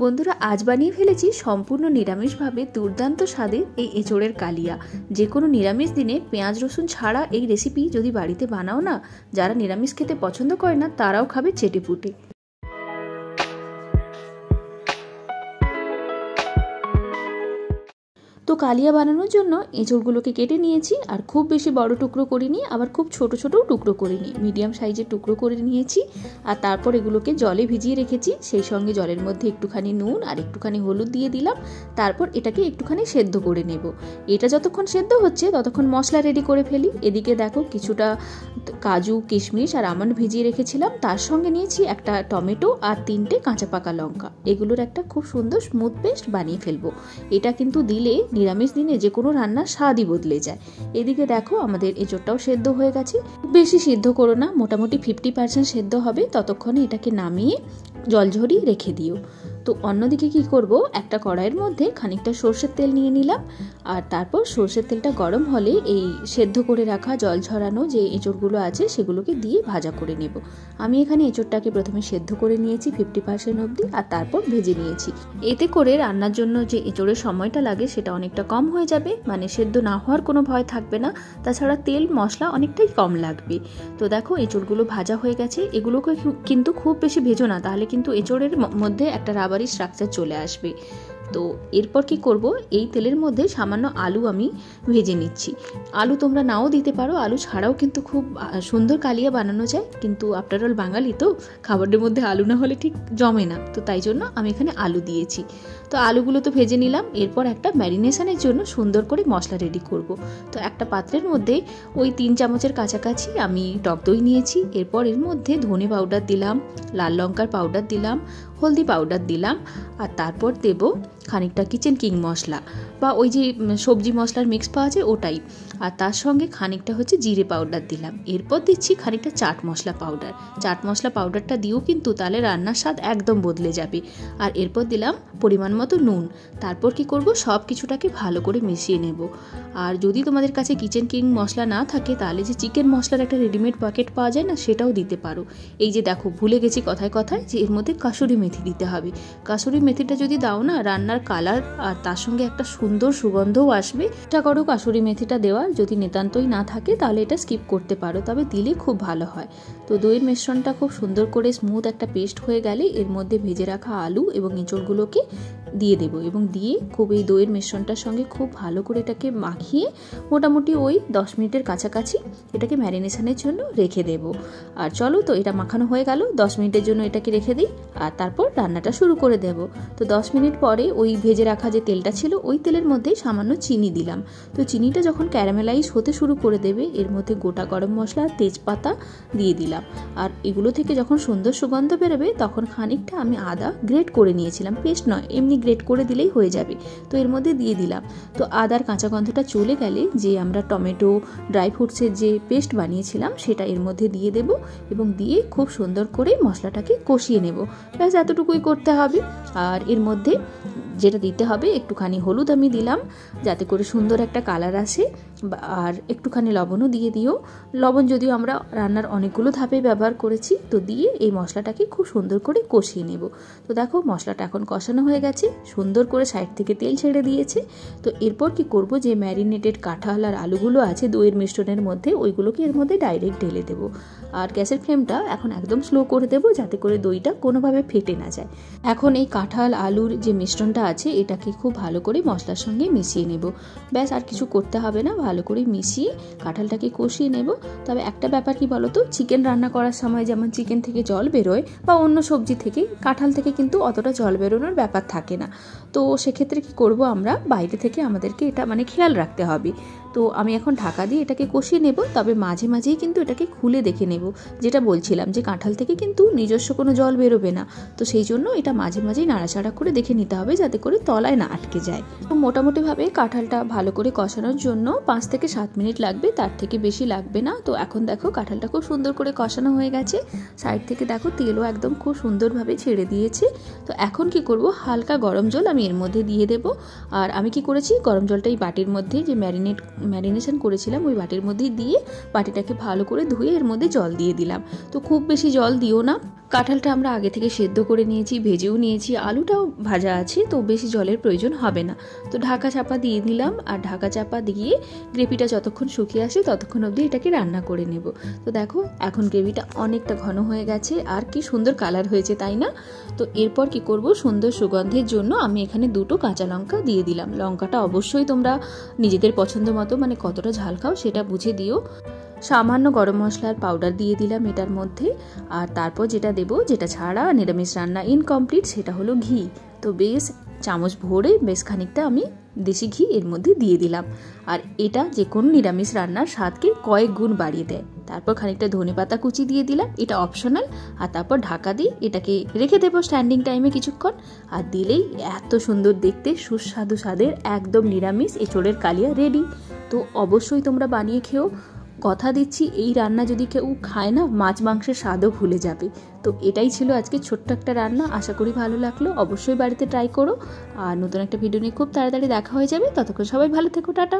বন্ধুরা, আজ বানিয়ে ফেলেছি সম্পূর্ণ নিরামিষভাবে দুর্দান্ত স্বাদের এই এঁচোড়ের কালিয়া। যে কোনো নিরামিষ দিনে পেঁয়াজ রসুন ছাড়া এই রেসিপি যদি বাড়িতে বানাও না, যারা নিরামিষ খেতে পছন্দ করে না তারাও খাবে চেটেপুটে। তো কালিয়া বানানোর জন্য এঁচোড়গুলোকে কেটে নিয়েছি, আর খুব বেশি বড় টুকরো করিনি, আবার খুব ছোট ছোটও টুকরো করিনি, মিডিয়াম সাইজের টুকরো করে নিয়েছি। আর তারপর এগুলোকে জলে ভিজিয়ে রেখেছি, সেই সঙ্গে জলের মধ্যে একটুখানি নুন আর একটুখানি হলুদ দিয়ে দিলাম। তারপর এটাকে একটুখানি সেদ্ধ করে নেব। এটা যতক্ষণ সেদ্ধ হচ্ছে ততক্ষণ মশলা রেডি করে ফেলি। এদিকে দেখো, কিছুটা কাজু কিশমিশ আর আমন্ড ভিজিয়ে রেখেছিলাম, তার সঙ্গে নিয়েছি একটা টমেটো আর 3টে কাঁচা পাকা লঙ্কা। এগুলোর একটা খুব সুন্দর স্মুথ পেস্ট বানিয়ে ফেলবো। এটা কিন্তু দিলে নিরামিষ দিনে যে কোনো রান্নার স্বাদই বদলে যায়। এদিকে দেখো, আমাদের এঁচোড়টাও সেদ্ধ হয়ে গেছে। বেশি সিদ্ধ করো না, মোটামুটি 50% সেদ্ধ হবে, ততক্ষণে এটাকে নামিয়ে জল ঝরিয়ে রেখে দিও। তো অন্যদিকে কি করব, একটা কড়াইয়ের মধ্যে খানিকটা সর্ষের তেল নিয়ে নিলাম, আর তারপর সর্ষের তেলটা গরম হলে এই সেদ্ধ করে রাখা জল ঝরানো যে এঁচোড়গুলো আছে সেগুলোকে দিয়ে ভাজা করে নেব। আমি এখানে এঁচোড়টাকে প্রথমে সেদ্ধ করে নিয়েছি 50% অবধি, আর তারপর ভেজে নিয়েছি। এতে করে রান্নার জন্য যে এঁচোড়ের সময়টা লাগে সেটা অনেকটা কম হয়ে যাবে, মানে সেদ্ধ না হওয়ার কোনো ভয় থাকবে না। তাছাড়া তেল মশলা অনেকটাই কম লাগবে। তো দেখো, এঁচোড়গুলো ভাজা হয়ে গেছে। এগুলোকে কিন্তু খুব বেশি ভেজো না, তাহলে কিন্তু এঁচোড়ের মধ্যে একটা রাবারি স্ট্রাকচার চলে আসবে। তো এরপর কি করব, এই তেলের মধ্যে সামান্য আলু আমি ভেজে নিচ্ছি। আলু তোমরা নাও দিতে পারো, আলু ছাড়াও কিন্তু খুব সুন্দর কালিয়া বানানো যায়, কিন্তু আফটার অল বাঙালি তো খাবারের মধ্যে আলু না হলে ঠিক জমে না, তো তাই জন্য আমি এখানে আলু দিয়েছি। তো আলুগুলো তো ভেজে নিলাম। এরপর একটা ম্যারিনেশনের জন্য সুন্দর করে মশলা রেডি করব। তো একটা পাত্রের মধ্যে ওই 3 চামচের কাছাকাছি আমি টক দই নিয়েছি। এরপর এর মধ্যে ধনে পাউডার দিলাম, লাল লঙ্কার পাউডার দিলাম, হলদি পাউডার দিলাম, আর তারপর দেব খানিকটা কিচেন কিং মশলা, বা ওই যে সবজি মশলার মিক্স পাওয়া যায় ওটাই। আর তার সঙ্গে খানিকটা হচ্ছে জিরে পাউডার দিলাম। এরপর দিচ্ছি খানিকটা চাট মশলা পাউডার। চাট মশলা পাউডারটা দিয়েও কিন্তু তাহলে রান্নার স্বাদ একদম বদলে যাবে। আর এরপর দিলাম পরিমাণ মতো নুন। তারপর কি করব, সব কিছুটাকে ভালো করে মিশিয়ে নেব। আর যদি তোমাদের কাছে কিচেন কিং মশলা না থাকে, তাহলে যে চিকেন মশলার একটা রেডিমেড প্যাকেট পাওয়া যায় না, সেটাও দিতে পারো। এই যে দেখো, ভুলে গেছি কথায় কথায় যে এর মধ্যে কাসুরি মেথি দিতে হবে। কাসুরি মেথিটা যদি দাও না, রান্নার কালার আর তার সঙ্গে একটা সুন্দর সুগন্ধও আসবে। এটা করো কাসুরি মেথিটা দেওয়ার, যদি নিতান্তই না থাকে তাহলে এটা স্কিপ করতে পারো, তবে দিলে খুব ভালো হয়। তো দইয়ের মিশ্রণটা খুব সুন্দর করে স্মুথ একটা পেস্ট হয়ে গেলে এর মধ্যে ভেজে রাখা আলু এবং এঁচোড়গুলোকে দিয়ে দেবো, এবং দিয়ে খুব এই দইয়ের মিশ্রণটার সঙ্গে খুব ভালো করে এটাকে মাখিয়ে মোটামুটি ওই 10 মিনিটের কাছাকাছি এটাকে ম্যারিনেশনের জন্য রেখে দেব। আর চলো, তো এটা মাখানো হয়ে গেল, 10 মিনিটের জন্য এটাকে রেখে দিই, আর তারপর রান্নাটা শুরু করে দেব। তো 10 মিনিট পরে ওই ভেজে রাখা যে তেলটা ছিল, ওই তেলের মধ্যে সামান্য চিনি দিলাম। তো চিনিটা যখন ক্যারামেলাইজ হতে শুরু করে দেবে, এর মধ্যে গোটা গরম মশলা আর তেজপাতা দিয়ে দিলাম। আর এগুলো থেকে যখন সুন্দর সুগন্ধ বেরোবে, তখন খানিকটা আমি আদা গ্রেট করে নিয়েছিলাম, পেস্ট নয়, এমনি গ্রেট করে দিলেই হয়ে যাবে, তো এর মধ্যে দিয়ে দিলাম। তো আদার কাঁচা গন্ধটা চলে গেলে যে আমরা টমেটো ড্রাই ফ্রুটসের যে পেস্ট বানিয়েছিলাম সেটা এর মধ্যে দিয়ে দেব, এবং দিয়ে খুব সুন্দর করে মশলাটাকে কষিয়ে নেব। ব্যাস এতটুকুই করতে হবে। আর এর মধ্যে যেটা দিতে হবে, একটুখানি হলুদ আমি দিলাম যাতে করে সুন্দর একটা কালার আসে, আর একটুখানি লবণও দিয়ে দিও। লবণ যদিও আমরা রান্নার অনেকগুলো ধাপে ব্যবহার করেছি, তো দিয়ে এই মশলাটাকে খুব সুন্দর করে কষিয়ে নেব। তো দেখো, মশলাটা এখন কষানো হয়ে গেছে, সুন্দর করে সাইড থেকে তেল ছেড়ে দিয়েছে। তো এরপর কি করব, যে ম্যারিনেটেড কাঁঠাল আর আলুগুলো আছে দইয়ের মিশ্রণের মধ্যে, ওইগুলোকে এর মধ্যে ডাইরেক্ট ঢেলে দেবো। আর গ্যাসের ফ্লেমটা এখন একদম স্লো করে দেবো, যাতে করে দইটা কোনোভাবে ফেটে না যায়। এখন এই কাঁঠাল আলুর যে মিশ্রণটা আছে এটাকে খুব ভালো করে মশলার সঙ্গে মিশিয়ে নেব। ব্যাস, আর কিছু করতে হবে না, ভালো করে মিশিয়ে কাঁঠালটাকে কষিয়ে নেব। তবে একটা ব্যাপার কি বলো তো, চিকেন রান্না করার সময় যেমন চিকেন থেকে জল বেরোয়, বা অন্য সবজি থেকে, কাঁঠাল থেকে কিন্তু অতটা জল বেরোনোর ব্যাপার থাকে না। তো সেক্ষেত্রে কি করব, আমরা বাইরে থেকে আমাদেরকে এটা খেয়াল রাখতে হবে। তো আমি এখন ঢাকা দিয়ে এটাকে কষিয়ে নেব, তবে মাঝে মাঝেই কিন্তু এটাকে খুলে দেখে নেব। যেটা বলছিলাম যে কাঁঠাল থেকে কিন্তু নিজস্ব কোনো জল বেরোবে না, তো সেই জন্য এটা মাঝে মাঝেই নাড়াচাড়া করে দেখে নিতে হবে, যাতে করে তলায় না আটকে যায়। তো মোটামুটিভাবে কাঁঠালটা ভালো করে কষানোর জন্য 5 থেকে 7 মিনিট লাগবে, তার থেকে বেশি লাগবে না। তো এখন দেখো, কাঁঠালটা খুব সুন্দর করে কষানো হয়ে গেছে। সাইড থেকে দেখো, তেলও একদম খুব সুন্দরভাবে ছেড়ে দিয়েছে। তো এখন কি করব, হালকা গরম জল আমি এর মধ্যে দিয়ে দেব। আর আমি কি করেছি, গরম জলটা এই বাটির মধ্যে যে ম্যারিনেশন করেছিলাম ওই বাটির মধ্যে দিয়ে বাটিটাকে ভালো করে ধুয়ে এর মধ্যে জল দিয়ে দিলাম। তো খুব বেশি জল দিও না, কাঁঠালটা আমরা আগে থেকে সেদ্ধ করে নিয়েছি, ভেজেও নিয়েছি, আলুটাও ভাজা আছে, তো বেশি জলের প্রয়োজন হবে না। তো ঢাকা চাপা দিয়ে দিলাম, আর ঢাকা চাপা দিয়ে গ্রেভিটা যতক্ষণ শুকিয়ে আসে ততক্ষণ অবধি এটাকে রান্না করে নেব। তো দেখো এখন গ্রেভিটা অনেকটা ঘন হয়ে গেছে, আর কি সুন্দর কালার হয়েছে, তাই না? তো এরপর কি করব, সুন্দর সুগন্ধের জন্য আমি এখানে 2টো কাঁচা লঙ্কা দিয়ে দিলাম। লঙ্কাটা অবশ্যই তোমরা নিজেদের পছন্দ মতো, মানে কতটা ঝাল খাও সেটা বুঝে দিও। সামান্য গরম মশলার পাউডার দিয়ে দিলাম এটার মধ্যে। আর তারপর যেটা দেব, যেটা ছাড়া নিরামিষ রান্না ইনকমপ্লিট, সেটা হলো ঘি। তো বেশ চামচ ভরে বেশ খানিকটা আমি দেশি ঘি এর মধ্যে দিয়ে দিলাম। আর এটা যে কোনো নিরামিষ রান্নার স্বাদকে কয়েক গুণ বাড়িয়ে দেয়। তারপর খানিকটা ধনেপাতা কুচি দিয়ে দিলাম, এটা অপশনাল। আর তারপর ঢাকা দিয়ে এটাকে রেখে দেবো স্ট্যান্ডিং টাইমে কিছুক্ষণ। আর দিলেই এত সুন্দর দেখতে সুস্বাদু স্বাদের একদম নিরামিষ এঁচোড়ের কালিয়া রেডি। তো অবশ্যই তোমরা বানিয়ে খেও। কথা দিচ্ছি, এই রান্না যদি কেউ খায় না, মাছ মাংসের স্বাদও ভুলে যাবে। তো এটাই ছিল আজকে ছোট্ট একটা রান্না। আশা করি ভালো লাগলো। অবশ্যই বাড়িতে ট্রাই করো। আর নতুন একটা ভিডিও নিয়ে খুব তাড়াতাড়ি দেখা হয়ে যাবে। ততক্ষণ সবাই ভালো থেকো, টাটা।